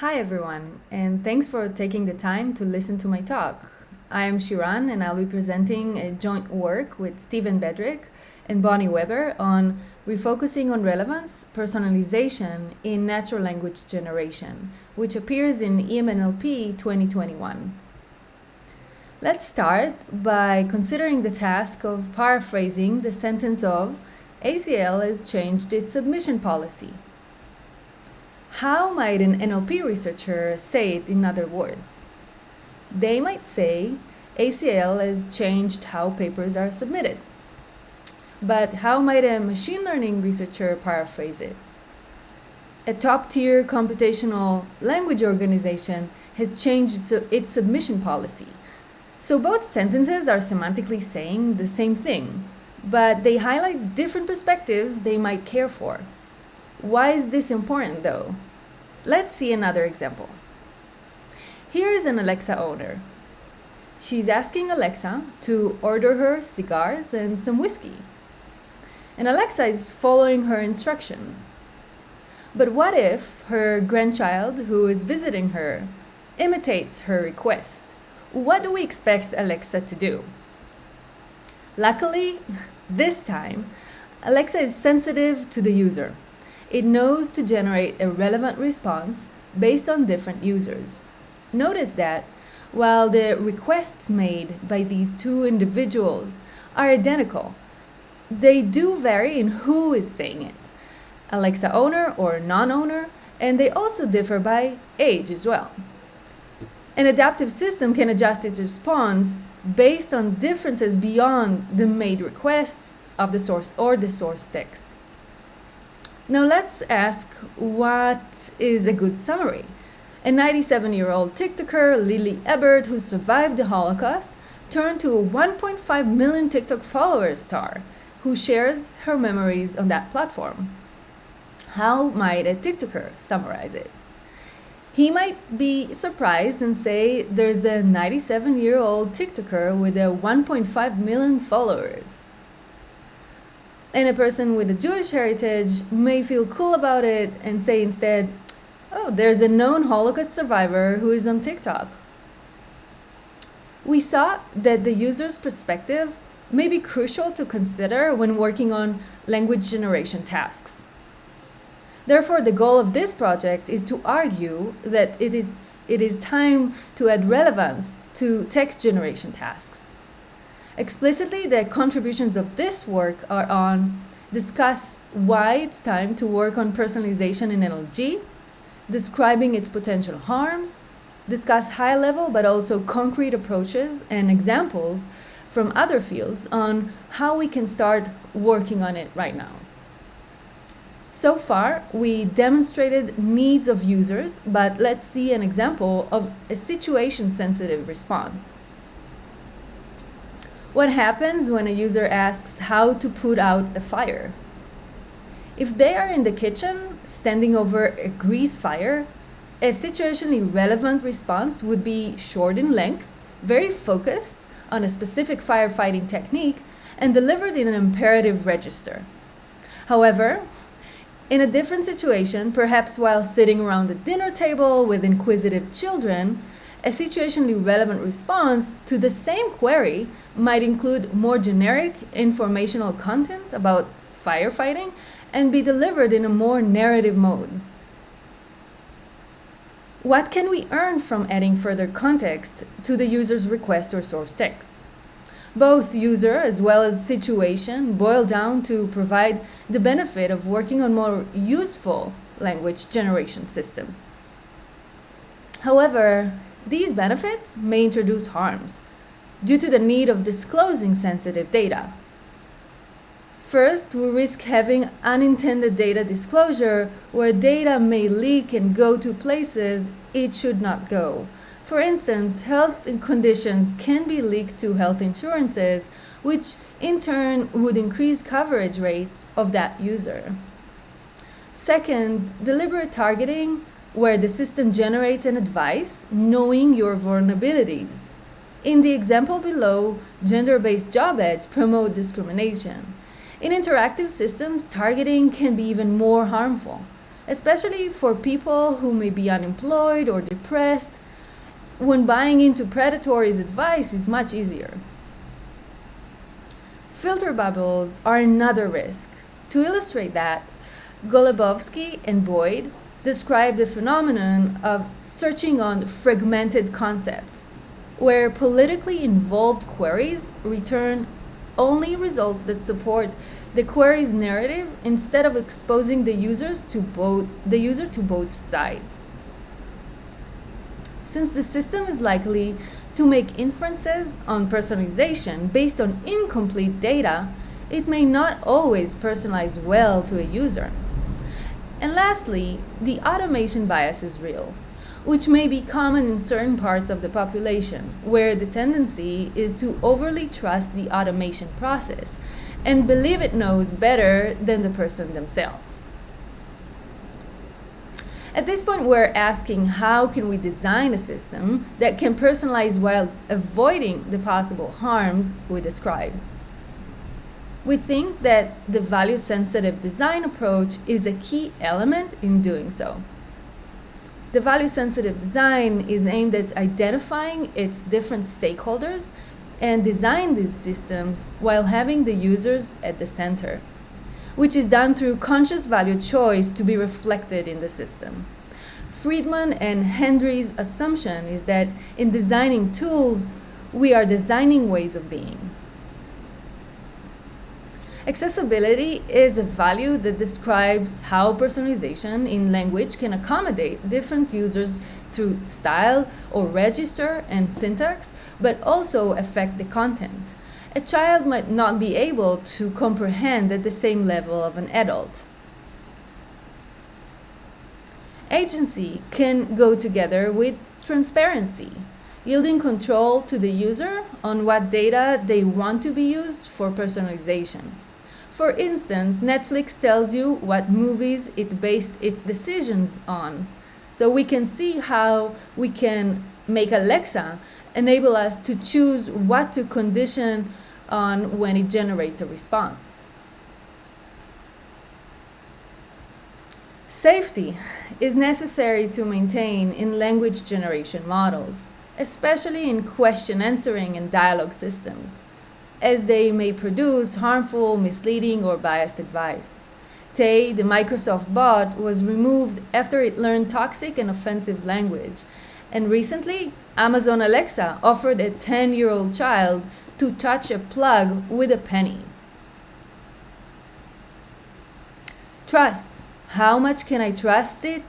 Hi everyone, and thanks for taking the time to listen to my talk. I am Shiran, and I'll be presenting a joint work with Stephen Bedrick and Bonnie Weber on Refocusing on Relevance Personalization in Natural Language Generation, which appears in EMNLP 2021. Let's start by considering the task of paraphrasing the sentence of ACL has changed its submission policy. How might an NLP researcher say it in other words? They might say ACL has changed how papers are submitted. But how might a machine learning researcher paraphrase it? A top-tier computational language organization has changed its submission policy. So both sentences are semantically saying the same thing, but they highlight different perspectives they might care for. Why is this important though? Let's see another example. Here is an Alexa owner. She's asking Alexa to order her cigars and some whiskey. And Alexa is following her instructions. But what if her grandchild, who is visiting her, imitates her request? What do we expect Alexa to do? Luckily, this time, Alexa is sensitive to the user. It knows to generate a relevant response based on different users. Notice that while the requests made by these two individuals are identical, they do vary in who is saying it, Alexa owner or non-owner, and they also differ by age as well. An adaptive system can adjust its response based on differences beyond the made requests of the source or the source text. Now let's ask, what is a good summary? A 97-year-old TikToker, Lily Ebert, who survived the Holocaust, turned to a 1.5 million TikTok followers star who shares her memories on that platform. How might a TikToker summarize it? He might be surprised and say there's a 97-year-old TikToker with a 1.5 million followers. And a person with a Jewish heritage may feel cool about it and say instead, oh, there's a known Holocaust survivor who is on TikTok. We saw that the user's perspective may be crucial to consider when working on language generation tasks. Therefore, the goal of this project is to argue that it is time to add relevance to text generation tasks. Explicitly, the contributions of this work are on discuss why it's time to work on personalization in NLG, describing its potential harms, discuss high-level but also concrete approaches and examples from other fields on how we can start working on it right now. So far, we demonstrated needs of users, but let's see an example of a situation-sensitive response. What happens when a user asks how to put out a fire? If they are in the kitchen, standing over a grease fire, a situationally relevant response would be short in length, very focused on a specific firefighting technique, and delivered in an imperative register. However, in a different situation, perhaps while sitting around the dinner table with inquisitive children, a situationally relevant response to the same query might include more generic informational content about firefighting and be delivered in a more narrative mode. What can we earn from adding further context to the user's request or source text? Both user as well as situation boil down to provide the benefit of working on more useful language generation systems. However, these benefits may introduce harms due to the need of disclosing sensitive data. First, we risk having unintended data disclosure where data may leak and go to places it should not go. For instance, health conditions can be leaked to health insurances, which in turn would increase coverage rates of that user. Second, deliberate targeting, where the system generates an advice knowing your vulnerabilities. In the example below, gender-based job ads promote discrimination. In interactive systems, targeting can be even more harmful. especially for people who may be unemployed or depressed, when buying into predatory advice is much easier. Filter bubbles are another risk. To illustrate that, Golubovsky and Boyd describe the phenomenon of searching on fragmented concepts, where politically involved queries return only results that support the query's narrative instead of exposing the user to both sides. Since the system is likely to make inferences on personalization based on incomplete data, it may not always personalize well to a user. And lastly, the automation bias is real, which may be common in certain parts of the population, where the tendency is to overly trust the automation process and believe it knows better than the person themselves. At this point, we're asking, how can we design a system that can personalize while avoiding the possible harms we described? We think that the value-sensitive design approach is a key element in doing so. The value-sensitive design is aimed at identifying its different stakeholders and design these systems while having the users at the center, which is done through conscious value choice to be reflected in the system. Friedman and Hendry's assumption is that in designing tools, we are designing ways of being. Accessibility is a value that describes how personalization in language can accommodate different users through style or register and syntax, but also affect the content. A child might not be able to comprehend at the same level of an adult. Agency can go together with transparency, yielding control to the user on what data they want to be used for personalization. For instance, Netflix tells you what movies it based its decisions on. So we can see how we can make Alexa enable us to choose what to condition on when it generates a response. Safety is necessary to maintain in language generation models, especially in question answering and dialogue systems, as they may produce harmful, misleading, or biased advice. Tay, the Microsoft bot, was removed after it learned toxic and offensive language. And recently, Amazon Alexa offered a 10-year-old child to touch a plug with a penny. Trust. How much can I trust it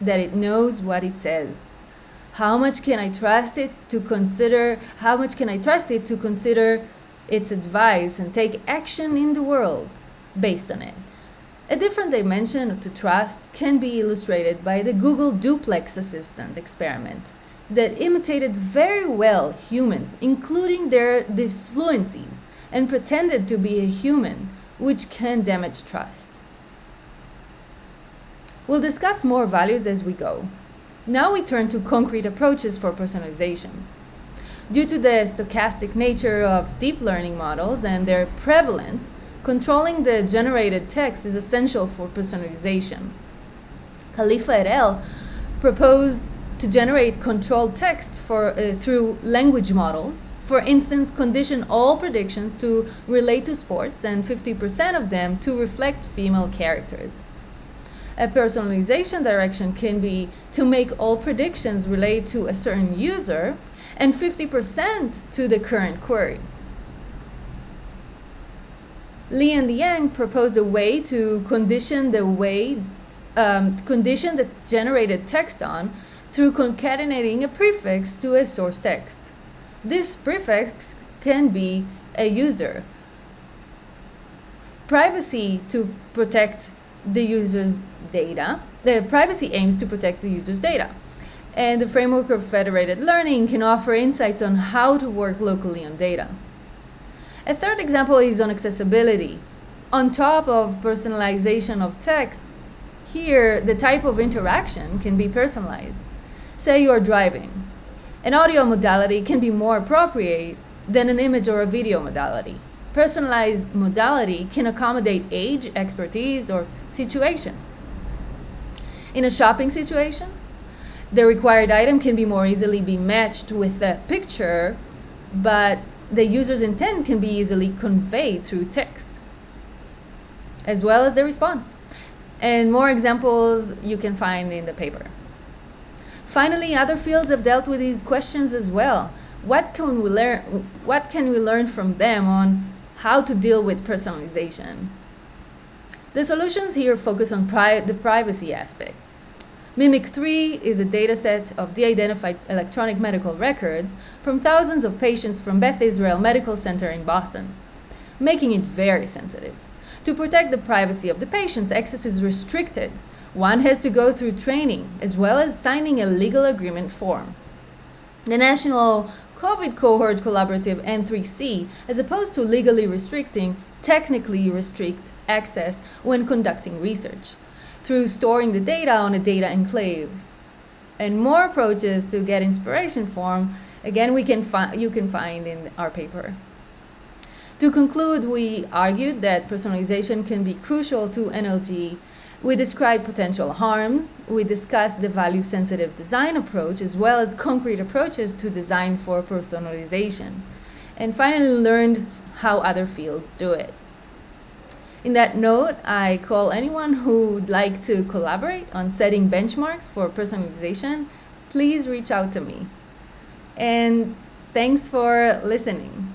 that it knows what it says? How much can I trust it to consider its advice and take action in the world based on it? A different dimension to trust can be illustrated by the Google Duplex Assistant experiment that imitated very well humans, including their disfluencies, and pretended to be a human, which can damage trust. We'll discuss more values as we go. Now we turn to concrete approaches for personalization. Due to the stochastic nature of deep learning models and their prevalence, controlling the generated text is essential for personalization. Khalifa et al. Proposed to generate controlled text through language models. For instance, condition all predictions to relate to sports and 50% of them to reflect female characters. A personalization direction can be to make all predictions relate to a certain user and 50% to the current query. Li and Liang proposed a way to condition the generated text on through concatenating a prefix to a source text. This prefix can be a user. Privacy to protect the user's data. The privacy aims to protect the user's data. And the framework of federated learning can offer insights on how to work locally on data. A third example is on accessibility. On top of personalization of text, here the type of interaction can be personalized. Say you are driving. An audio modality can be more appropriate than an image or a video modality. Personalized modality can accommodate age, expertise, or situation. In a shopping situation, the required item can be more easily be matched with a picture, but the user's intent can be easily conveyed through text, as well as the response. And more examples you can find in the paper. Finally, other fields have dealt with these questions as well. What can we learn from them on how to deal with personalization? The solutions here focus on the privacy aspect. Mimic 3 is a dataset of de-identified electronic medical records from thousands of patients from Beth Israel Medical Center in Boston, making it very sensitive. To protect the privacy of the patients, access is restricted. One has to go through training, as well as signing a legal agreement form. The National COVID Cohort Collaborative N3C, as opposed to legally restricting, technically restrict access when conducting research through storing the data on a data enclave. And more approaches to get inspiration from, again, you can find in our paper. To conclude, we argued that personalization can be crucial to NLG. We described potential harms, we discussed the value-sensitive design approach, as well as concrete approaches to design for personalization, and finally learned how other fields do it. In that note, I call anyone who would like to collaborate on setting benchmarks for personalization, please reach out to me. And thanks for listening.